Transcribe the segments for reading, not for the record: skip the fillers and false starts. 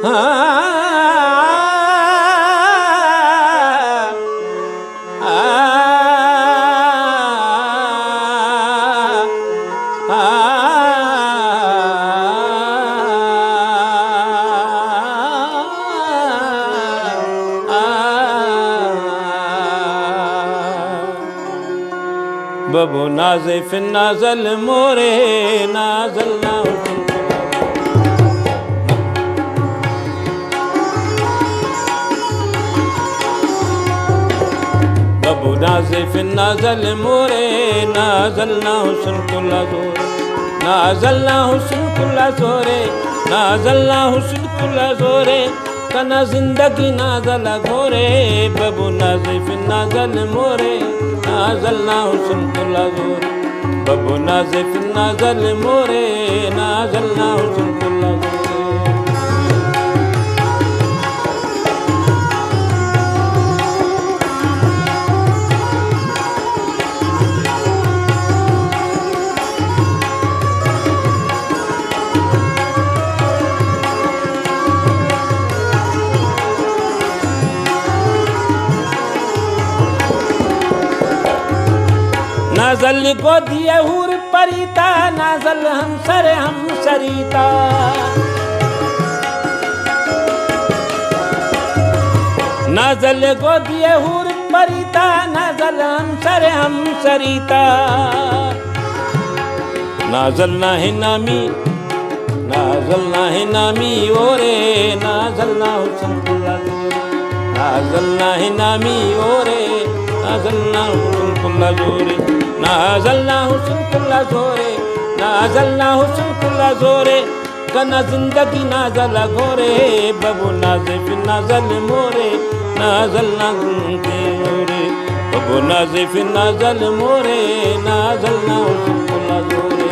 बबू नाज़िफ़ नाज़ल मोरे नाज़ल ना बबू नाज़िफ़ नाज़ल मोरे नाज़ल ना हुस्न कुल्ला ज़ोरे नाज़ल ना हुस्न कुल्ला ज़ोरे नाज़ल ना हुस्न कुल्ला ज़ोरे कना ज़िंदगी नाज़ल घोरे बबू नाज़िफ़ नाज़ल मोरे नाज़ल ना हुस्न कुल्ला ज़ोरे बबू नाज़िफ़ नाज़ल मोरे नाज़ल ना हुस्न कुल्ला ज़ोरे नाज़ल गोदिए हूर परीता नाज़ल हम सरीता नाज़ल गोदिए हूर परीता नाज़ल हम सरीता नाज़ल ना है नामी ओरे नाज़ल ना हुस्न कुल्ला ज़ोरे नाज़ल ना है नामी ओरे नाज़ल ना हुस्न कुल्ला ज़ोरे नाज़ल ना हुस्न कुल्ला ज़ोरे नाज़ल ना हुस्न कुल्ला ज़ोरे कना ज़िंदगी नाज़ल घोरे बबू नाज़िफ़ नाज़ल मोरे नाज़ल ना घोरे बबू नाज़िफ़ नाज़ल मोरे नाज़ल ना हुस्न कुल्ला ज़ोरे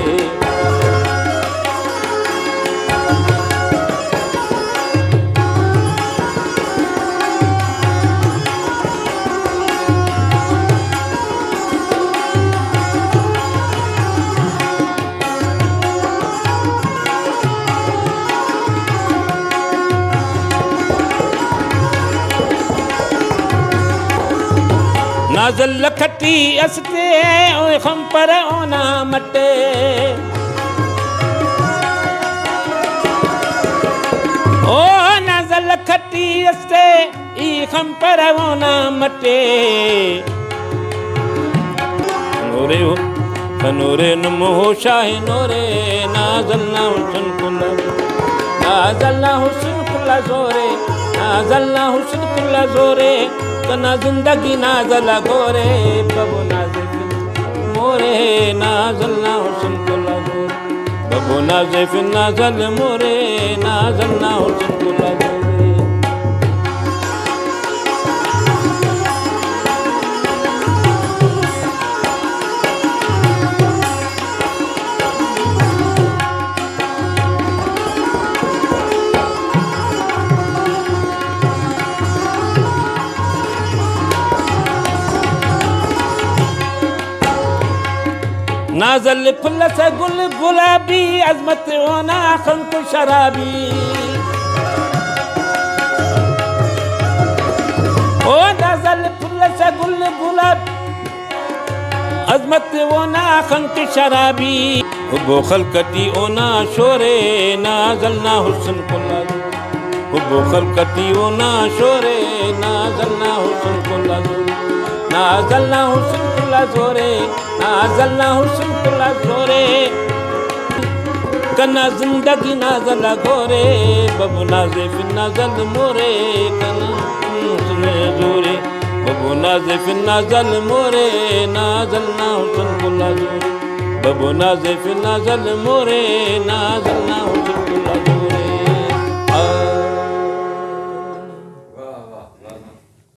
नाज़ल लखटी अस्ते ओए खम पर ओना मटे ओ नाज़ल लखटी अस्ते ई खम पर ओना मटे नूरे हो नूरे नमो शाह नूरे नाज़ल ना हुस्न कुल्ला नाज़ल ना हुस्न कुल्ला ज़ोरे नाज़ल ना हुस्न कुल्ला ज़ोरे कना ज़िंदगी नाज़ल घोरे बबू नाज़िफ़ मोरे नाज़ल ना हुस्न कुल्ला ज़ोरे बबू नाज़िफ़ नाज़ल मोरे नाज़ल ना हुस्न कुल्ला ज़ोरे नाज़ल फुल से गुल गुलाबी अज़मत होना खंक शराबी ओ नाज़ल फुल से गुल गुलाबी अज़मत होना खंक शराबी हुब्बो खलकती ओना शोरे नाज़ल ना हुस्न कुल्ला हुब्बो खलकती ओना शोरे नाज़ल ना हुस्न कुल्ला नाज़ल ना हुस्न कुल्ला ज़ोरे नाज़ल ना हुस्न कुल्ला ज़ोरे कना ज़िंदगी नाज़ल घोरे बबू नाज़िफ़ नाज़ल मोरे कना हुस्न ज़ोरे बबू नाज़िफ़ नाज़ल मोरे नाज़ल ना हुस्न कुल्ला ज़ोरे बबू नाज़िफ़ नाज़ल मोरे नाज़ल ना हुस्न कुल्ला ज़ोरे